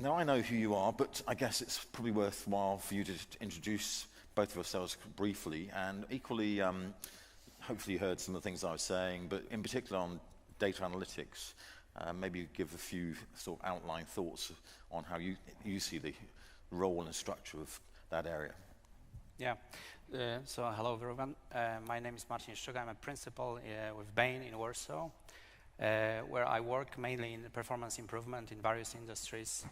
Now, I know who you are, but I guess it's probably worthwhile for you to introduce both of yourselves briefly, and equally, hopefully you heard some of the things I was saying, but in particular on data analytics, maybe give a few sort of outline thoughts on how you see the role and structure of that area. Yeah, so hello everyone. My name is Marcin Szczuka. I'm a principal with Bain in Warsaw, where I work mainly in performance improvement in various industries,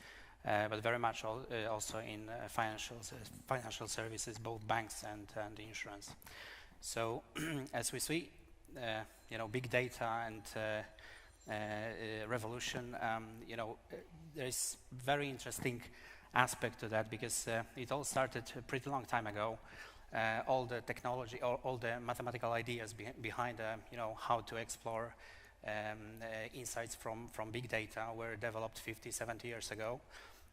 but very much also in financial services, both banks and insurance. So as we see, big data and revolution, there is very interesting aspect to that, because it all started a pretty long time ago. All the technology, all the mathematical ideas behind, how to explore insights from big data were developed 50, 70 years ago.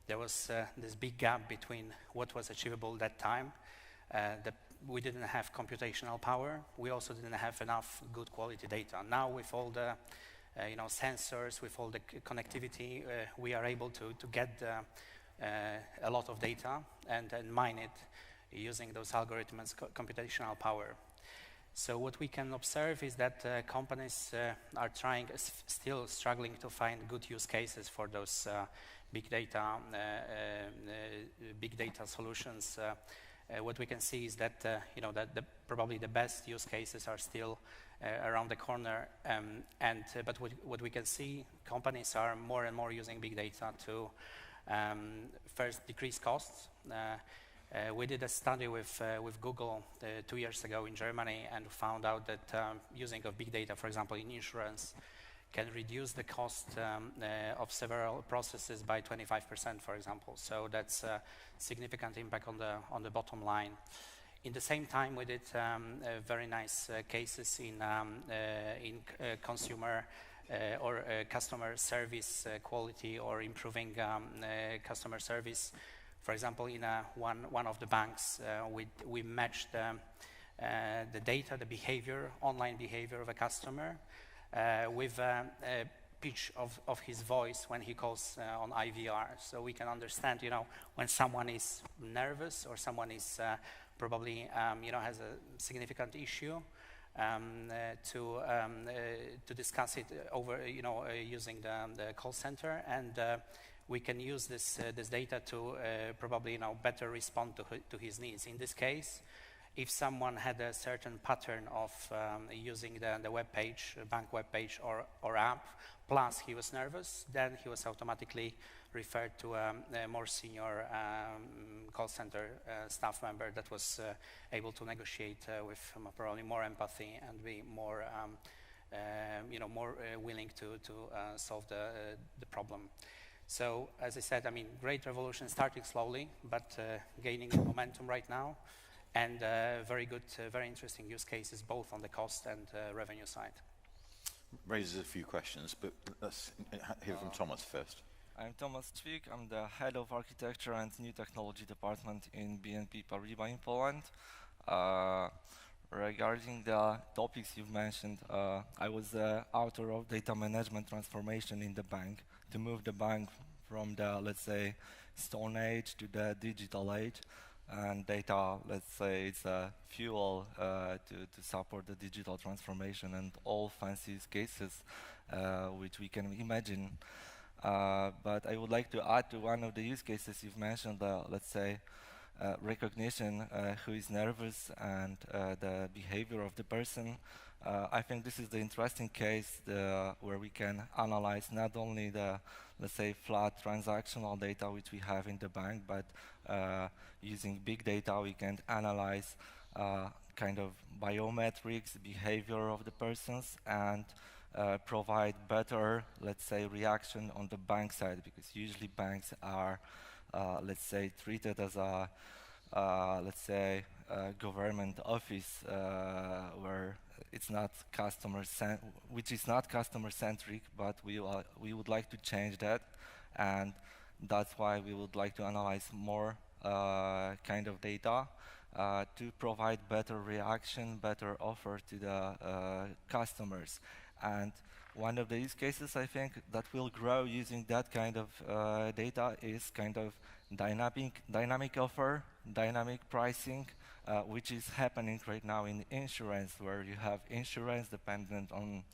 There was this big gap between what was achievable that time. We didn't have computational power. We also didn't have enough good quality data. Now with all the sensors, with all the connectivity, we are able to get a lot of data and mine it using those algorithms, computational power. So what we can observe is that companies are still struggling to find good use cases for those big data solutions. What we can see is that probably the best use cases are still around the corner, but what we can see, companies are more and more using big data to first decrease costs. We did a study with Google 2 years ago in Germany and found out that using of big data, for example, in insurance, can reduce the cost of several processes by 25%, for example. So that's a significant impact on the bottom line. In the same time, we did very nice cases in consumer or customer service quality, or improving customer service. For example, in one of the banks, we matched the data, the behavior, online behavior of a customer with a pitch of his voice when he calls on IVR. So we can understand, when someone is nervous or someone is probably, has a significant issue, to discuss it over, using the call center, and we can use this data to probably, better respond to his needs. In this case, if someone had a certain pattern of using the web page, bank web page or app, plus he was nervous, then he was automatically referred to a more senior call center staff member that was able to negotiate with probably more empathy and be more, more willing to solve the problem. So, as I said, great revolution, starting slowly, but gaining momentum right now, and very good, very interesting use cases, both on the cost and revenue side. Raises a few questions, but let's hear from Tomasz first. I'm Tomasz Ćwik. I'm the head of architecture and new technology department in BNP Paribas in Poland. Regarding the topics you've mentioned, I was the author of data management transformation in the bank to move the bank from the, let's say, Stone Age to the digital age. And data, let's say, it's a fuel to support the digital transformation and all fancy use cases which we can imagine. But I would like to add to one of the use cases you've mentioned, let's say, recognition who is nervous and the behavior of the person. I think this is the interesting case where we can analyze not only the, let's say, flat transactional data which we have in the bank, but using big data we can analyze kind of biometrics, behavior of the persons, and provide better, let's say, reaction on the bank side, because usually banks are, let's say, treated as a, let's say, government office where it's not which is not customer centric, but we would like to change that, and that's why we would like to analyze more kind of data to provide better reaction, better offer to the customers. And One of the use cases I think that will grow using that kind of data is kind of dynamic offer, dynamic pricing, which is happening right now in insurance, where you have insurance dependent on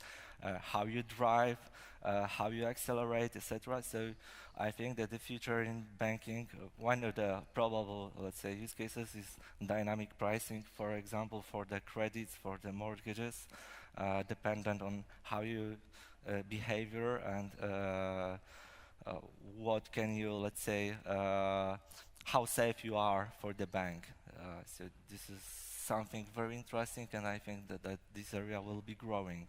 how you drive, how you accelerate, etc. So I think that the future in banking, one of the probable, let's say, use cases is dynamic pricing, for example, for the credits, for the mortgages, dependent on how you behavior and what can you, let's say, how safe you are for the bank. So this is something very interesting, and I think that this area will be growing.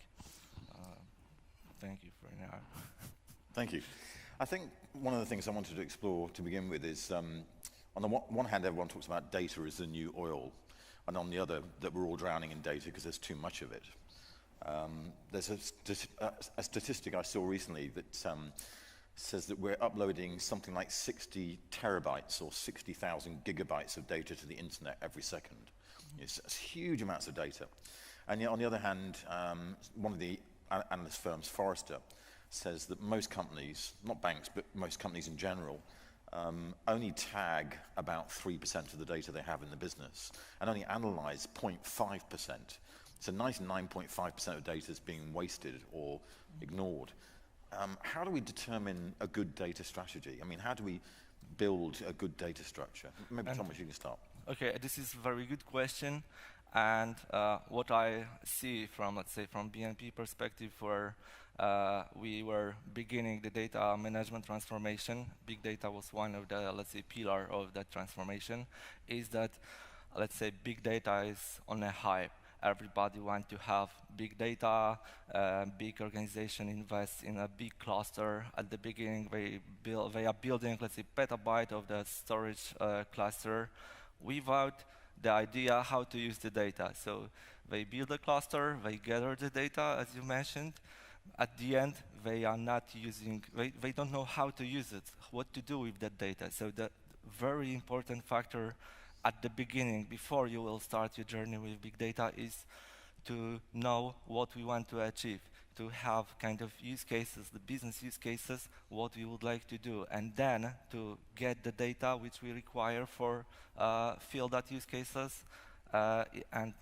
Thank you for now. Thank you. I think one of the things I wanted to explore to begin with is, on the one hand, everyone talks about data as the new oil, and on the other, that we're all drowning in data because there's too much of it. There's a statistic I saw recently that says that we're uploading something like 60 terabytes or 60,000 gigabytes of data to the internet every second. It's huge amounts of data. And yet, on the other hand, one of the analyst firms, Forrester, says that most companies, not banks, but most companies in general, only tag about 3% of the data they have in the business and only analyze 0.5%. So 99.5% of data is being wasted or ignored. How do we determine a good data strategy? I mean, how do we build a good data structure? Maybe Tomasz, you can start. Okay, this is a very good question. And what I see from, let's say, from BNP perspective, where we were beginning the data management transformation, big data was one of the, let's say, pillar of that transformation, is that, let's say, big data is on a hype. Everybody wants to have big data, big organization invests in a big cluster. At the beginning, they are building, let's say, petabyte of the storage cluster without the idea how to use the data. So they build a cluster, they gather the data, as you mentioned. At the end, they are not using, they don't know how to use it, what to do with that data. So the very important factor at the beginning, before you will start your journey with big data, is to know what we want to achieve, to have kind of use cases, the business use cases, what we would like to do, and then to get the data which we require for fill that use cases, and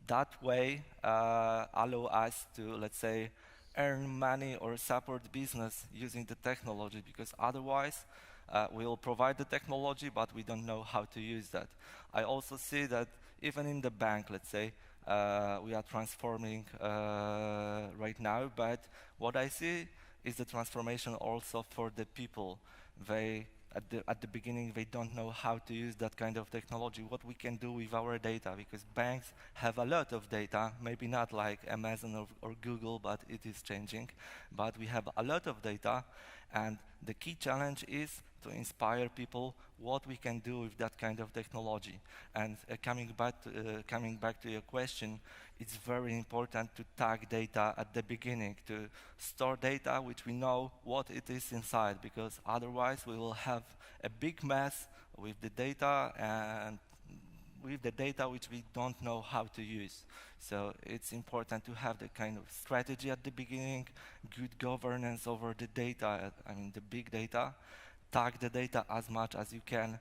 that way allow us to, let's say, earn money or support business using the technology, because otherwise we will provide the technology, but we don't know how to use that. I also see that even in the bank, let's say, we are transforming right now, but what I see is the transformation also for the people. They, at the beginning, they don't know how to use that kind of technology, what we can do with our data, because banks have a lot of data, maybe not like Amazon or Google, but it is changing. But we have a lot of data, and the key challenge is to inspire people what we can do with that kind of technology. And coming back to your question, it's very important to tag data at the beginning, to store data which we know what it is inside, because otherwise we will have a big mess with the data, and with the data which we don't know how to use. So it's important to have the kind of strategy at the beginning, good governance over the data, I mean the big data, tag the data as much as you can,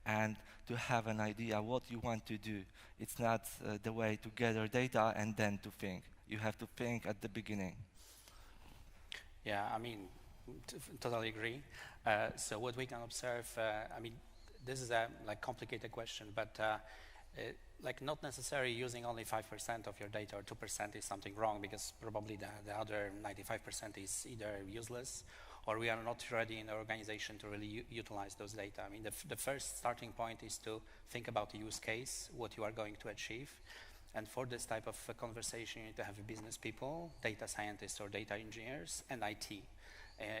and to have an idea what you want to do. It's not the way to gather data and then to think. You have to think at the beginning. Yeah, I mean, totally agree. So what we can observe, I mean, this is a complicated question, but like not necessarily using only 5% of your data or 2% is something wrong, because probably the other 95% is either useless or we are not ready in the organization to really utilize those data. I mean, the first starting point is to think about the use case, what you are going to achieve. And for this type of conversation, you need to have business people, data scientists or data engineers, and IT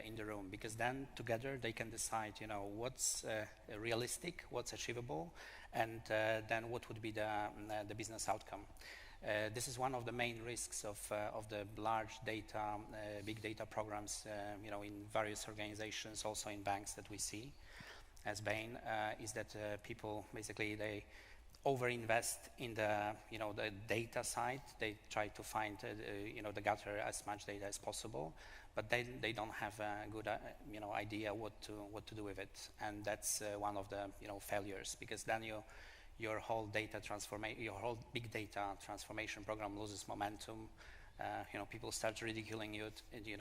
in the room, because then together they can decide, you know, what's realistic, what's achievable, and then what would be the business outcome. This is one of the main risks of the large data, big data programs, you know, in various organizations, also in banks that we see as Bain, is that people basically they overinvest in the the data side. They try to find the gather as much data as possible, but they don't have a good idea what to do with it, and that's one of the failures, because then your whole big data transformation program loses momentum. People start ridiculing you.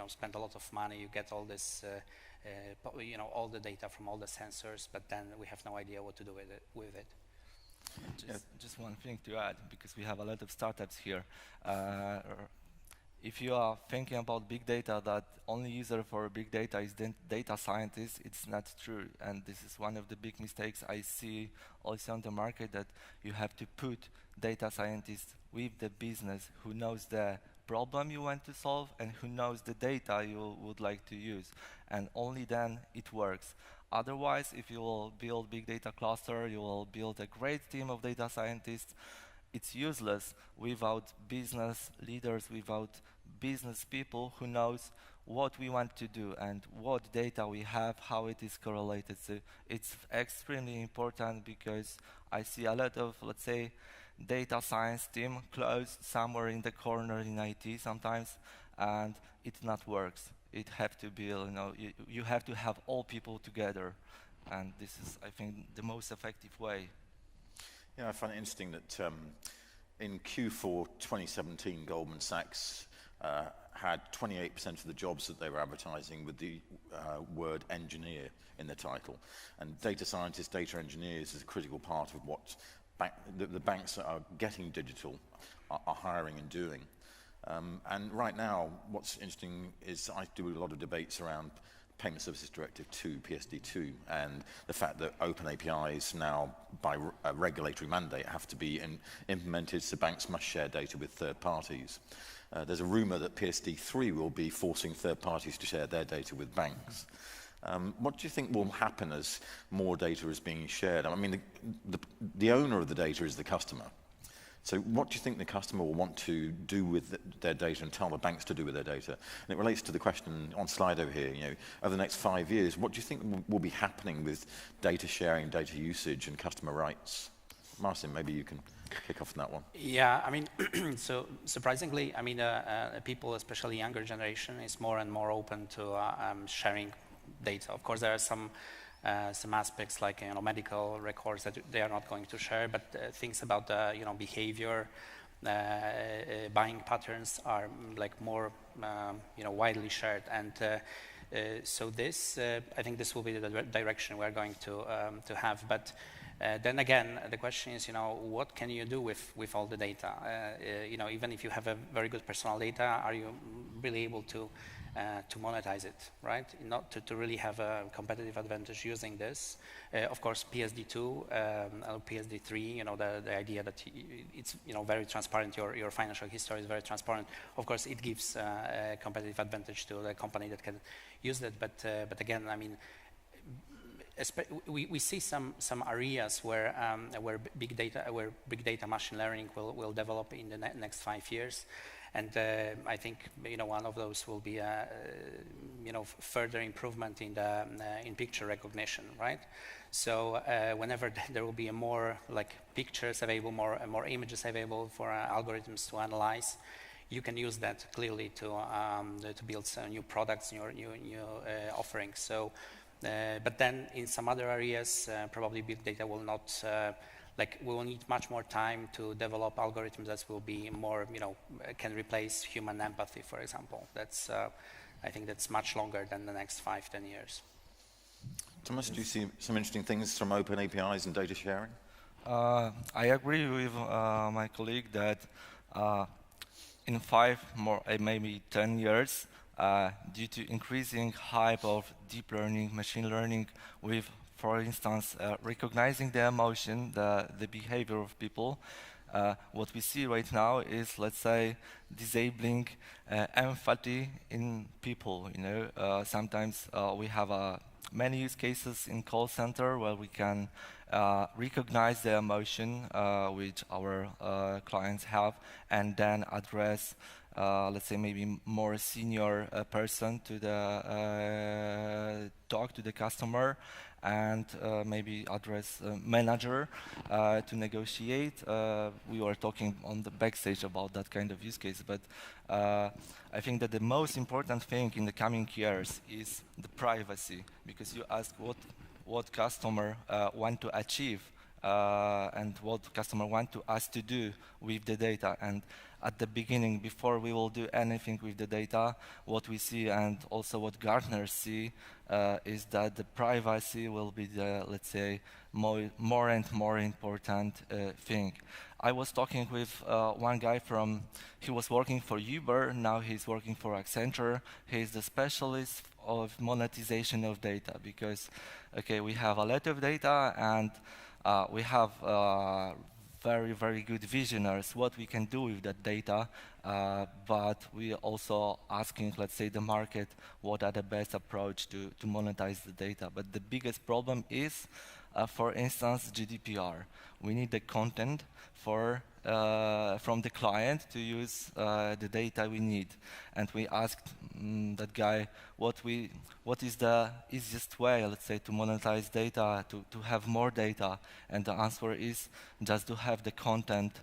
Spend a lot of money. You get all this, all the data from all the sensors, but then we have no idea what to do with it. Just one thing to add, because we have a lot of startups here. If you are thinking about big data, that only user for big data is the data scientist, it's not true. And this is one of the big mistakes I see also on the market, that you have to put data scientists with the business who knows the problem you want to solve and who knows the data you would like to use. And only then it works. Otherwise, if you will build big data cluster, you will build a great team of data scientists. It's useless without business leaders, without business people who knows what we want to do and what data we have, how it is correlated. So it's extremely important, because I see a lot of, let's say, data science team closed somewhere in the corner in IT sometimes, and it not works. It have to be, you have to have all people together, and this is, I think, the most effective way. Yeah, I find it interesting that in Q4 2017, Goldman Sachs had 28% of the jobs that they were advertising with the word engineer in the title. And data scientists, data engineers is a critical part of what the banks that are getting digital are hiring and doing. And right now, what's interesting is I do a lot of debates around Payment Services Directive 2, PSD2, and the fact that open APIs now, by a regulatory mandate, have to be implemented, so banks must share data with third parties. There's a rumour that PSD3 will be forcing third parties to share their data with banks. What do you think will happen as more data is being shared? I mean, the owner of the data is the customer. So what do you think the customer will want to do with their data and tell the banks to do with their data? And it relates to the question on slide over here, over the next 5 years, what do you think will be happening with data sharing, data usage and customer rights? Marcin, maybe you can kick off on that one. Yeah, I mean, so surprisingly, I mean, people, especially younger generation, is more and more open to sharing data. Of course, there are some aspects like medical records that they are not going to share, but things about behavior, buying patterns are like more widely shared, and so this I think this will be the direction we're going to have. But then again, the question is, what can you do with all the data? Even if you have a very good personal data, are you really able to monetize it, right? Not to really have a competitive advantage using this. Of course, PSD2, PSD3, the idea that it's very transparent. Your financial history is very transparent. Of course, it gives a competitive advantage to the company that can use that. But again, I mean, we see some areas where big data machine learning will develop in the next 5 years. And I think one of those will be further improvement in picture recognition, right? So whenever there will be more pictures available, more images available for algorithms to analyze, you can use that clearly to build some new products, new offerings. So, but then in some other areas, probably big data will not. We will need much more time to develop algorithms that will be more, can replace human empathy, for example. That's, I think that's much longer than the next 5-10 years. Tomasz, do you see some interesting things from open APIs and data sharing? I agree with my colleague that in 5 more, maybe 10 years, due to increasing hype of deep learning, machine learning with, for instance, recognizing the emotion, the behavior of people. What we see right now is, let's say, disabling empathy in people. Sometimes we have many use cases in call center where we can recognize the emotion which our clients have, and then address let's say maybe more senior person to the talk to the customer, and maybe address manager to negotiate. We were talking on the backstage about that kind of use case, but I think that the most important thing in the coming years is the privacy, because you ask what customer want to achieve and what customer want to us to do with the data. And at the beginning, before we will do anything with the data, what we see and also what Gartners see is that the privacy will be the, let's say, more and more important thing. I was talking with one guy he was working for Uber, now he's working for Accenture. He's the specialist of monetization of data, because, okay, we have a lot of data, and we have very, very good visionaries what we can do with that data, but we are also asking, let's say, the market, what are the best approach to monetize the data. But the biggest problem is, for instance, GDPR. We need the content from the client to use the data we need. And we asked that guy, what is the easiest way, let's say, to monetize data, to have more data? And the answer is just to have the content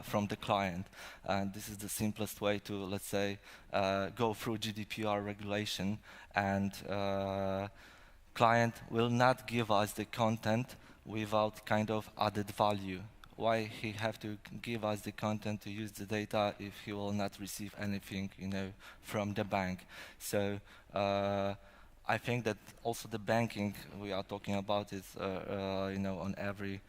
from the client. And this is the simplest way to, let's say, go through GDPR regulation. And client will not give us the content without kind of added value. Why he have to give us the content to use the data if he will not receive anything, from the bank? So I think that also the banking we are talking about is, on every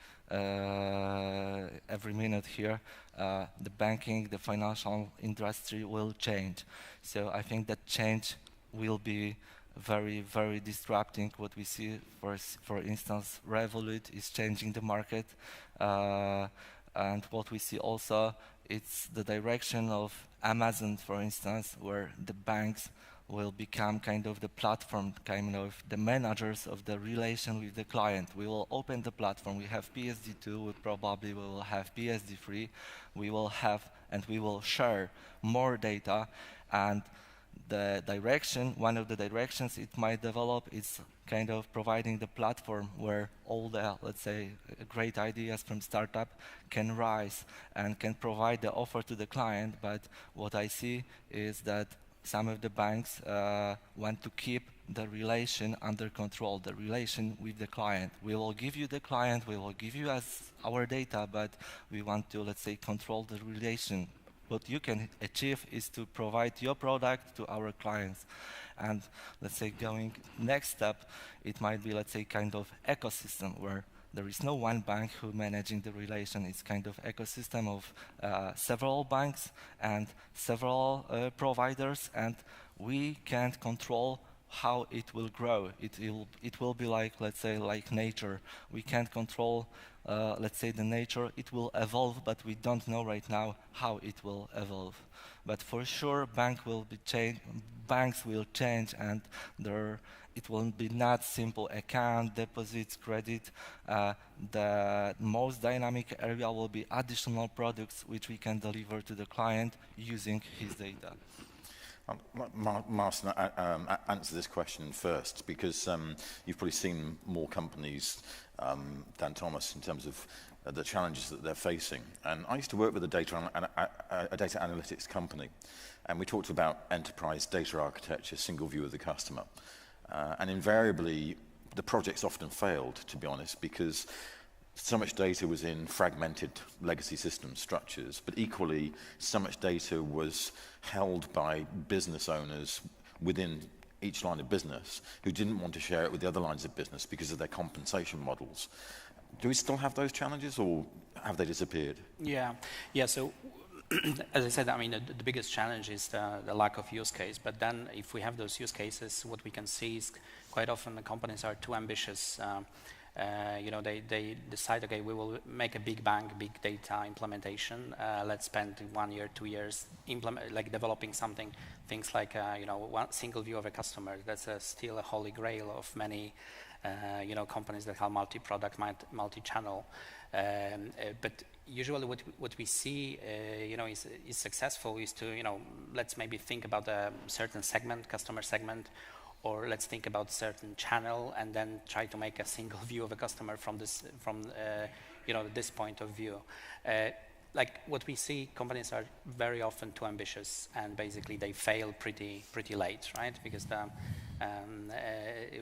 minute here, the banking, the financial industry will change. So I think that change will be very, very disrupting. What we see, for instance, Revolut is changing the market, and what we see also, it's the direction of Amazon, for instance, where the banks will become kind of the platform, kind of the managers of the relation with the client. We will open the platform. We have PSD2, we probably will have PSD3. We will have, and we will share more data, and the direction, one of the directions it might develop is kind of providing the platform where all the, let's say, great ideas from startup can rise and can provide the offer to the client. But what I see is that some of the banks want to keep the relation under control, the relation with the client. We will give you the client, we will give you as our data, but we want to, let's say, control the relation. What you can achieve is to provide your product to our clients. And let's say going next step, it might be, let's say, kind of ecosystem where there is no one bank who managing the relation. It's kind of ecosystem of several banks and several providers, and we can't control how it will grow. It will be like, let's say, like nature. We can't control, let's say, the nature. It will evolve, but we don't know right now how it will evolve. But for sure, banks will change, and it will be not simple account, deposits, credit. The most dynamic area will be additional products which we can deliver to the client using his data. Marcin, answer this question first, because you've probably seen more companies than Tomasz in terms of the challenges that they're facing. And I used to work with a data analytics company, and we talked about enterprise data architecture, single view of the customer. And invariably, the projects often failed, to be honest, because so much data was in fragmented legacy system structures, but equally, so much data was held by business owners within each line of business who didn't want to share it with the other lines of business because of their compensation models. Do we still have those challenges, or have they disappeared? Yeah. So as I said, I mean, the biggest challenge is the lack of use case. But then if we have those use cases, what we can see is quite often the companies are too ambitious. They decide, okay, we will make a big bang, big data implementation. Let's spend 1 year, 2 years developing something. Things like one single view of a customer. That's still a holy grail of many companies that have multi-product, multi-channel. But usually what we see, is successful is to, let's maybe think about a certain segment, customer segment, or let's think about certain channel, and then try to make a single view of a customer from this point of view. Like what we see, companies are very often too ambitious, and basically they fail pretty late, right? Because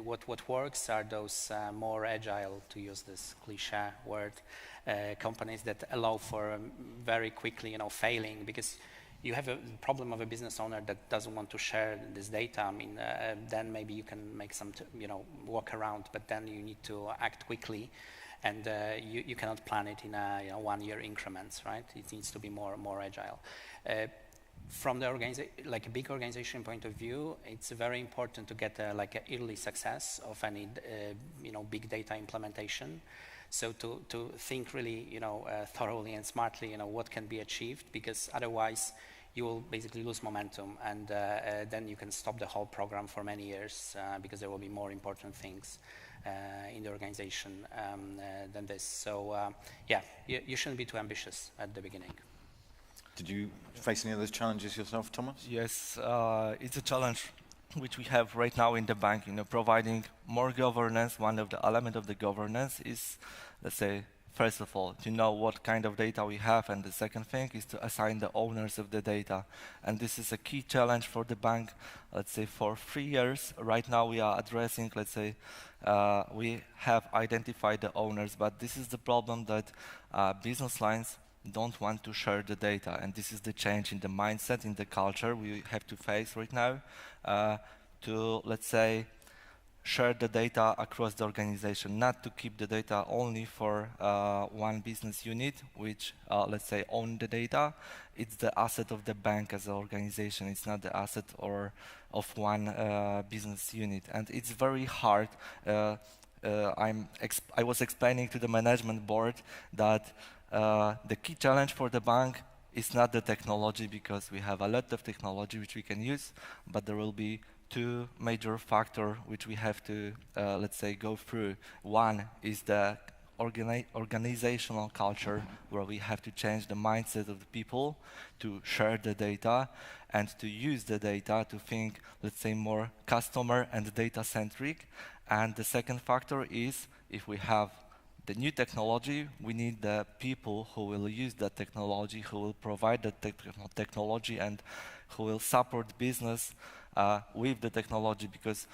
what works are those more agile, to use this cliche word, companies that allow for very quickly, failing, because you have a problem of a business owner that doesn't want to share this data. I mean, then maybe you can make some, walk around, but then you need to act quickly. And you cannot plan it in a 1-year increments, right? It needs to be more agile. From the like a big organization point of view, it's very important to get an early success of any big data implementation. So to think really thoroughly and smartly what can be achieved, because otherwise you will basically lose momentum, and then you can stop the whole program for many years because there will be more important things in the organization than this. So yeah, you shouldn't be too ambitious at the beginning. Did you face any of those challenges yourself, Tomasz? Yes, it's a challenge which we have right now in the bank. Providing more governance. One of the elements of the governance is, let's say, first of all, to know what kind of data we have, and the second thing is to assign the owners of the data. And this is a key challenge for the bank, let's say, for 3 years. Right now we are addressing, let's say, we have identified the owners, but this is the problem that business lines don't want to share the data, and this is the change in the mindset, in the culture we have to face right now, to, let's say, share the data across the organization, not to keep the data only for one business unit, which, let's say, own the data. It's the asset of the bank as an organization. It's not the asset of one business unit, and it's very hard. I was explaining to the management board that the key challenge for the bank is not the technology, because we have a lot of technology which we can use, but there will be 2 major factors which we have to, let's say, go through. One is the organizational culture, where we have to change the mindset of the people to share the data and to use the data to think, let's say, more customer and data-centric. And the second factor is, if we have the new technology, we need the people who will use that technology, who will provide the technology, and who will support business with the technology, because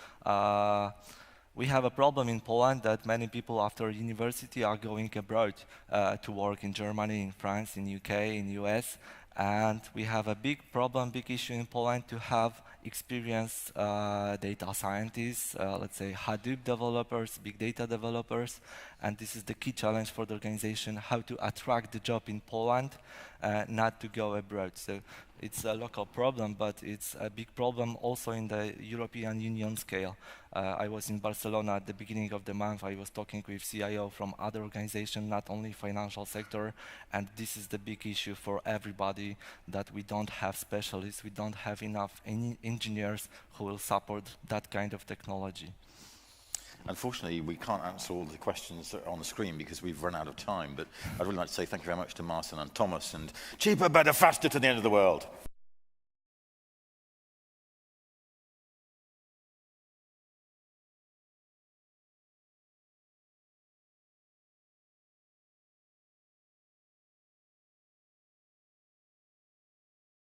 we have a problem in Poland that many people after university are going abroad to work in Germany, in France, in UK, in US, and we have a big problem, big issue in Poland to have experienced data scientists, let's say Hadoop developers, big data developers, and this is the key challenge for the organization, how to attract the job in Poland, not to go abroad. So it's a local problem, but it's a big problem also in the European Union scale. I was in Barcelona at the beginning of the month. I was talking with CIO from other organizations, not only financial sector, and this is the big issue for everybody, that we don't have specialists, we don't have enough engineers who will support that kind of technology. Unfortunately, we can't answer all the questions that are on the screen because we've run out of time, but I'd really like to say thank you very much to Marcin and Tomasz, and cheaper, better, faster to the end of the world.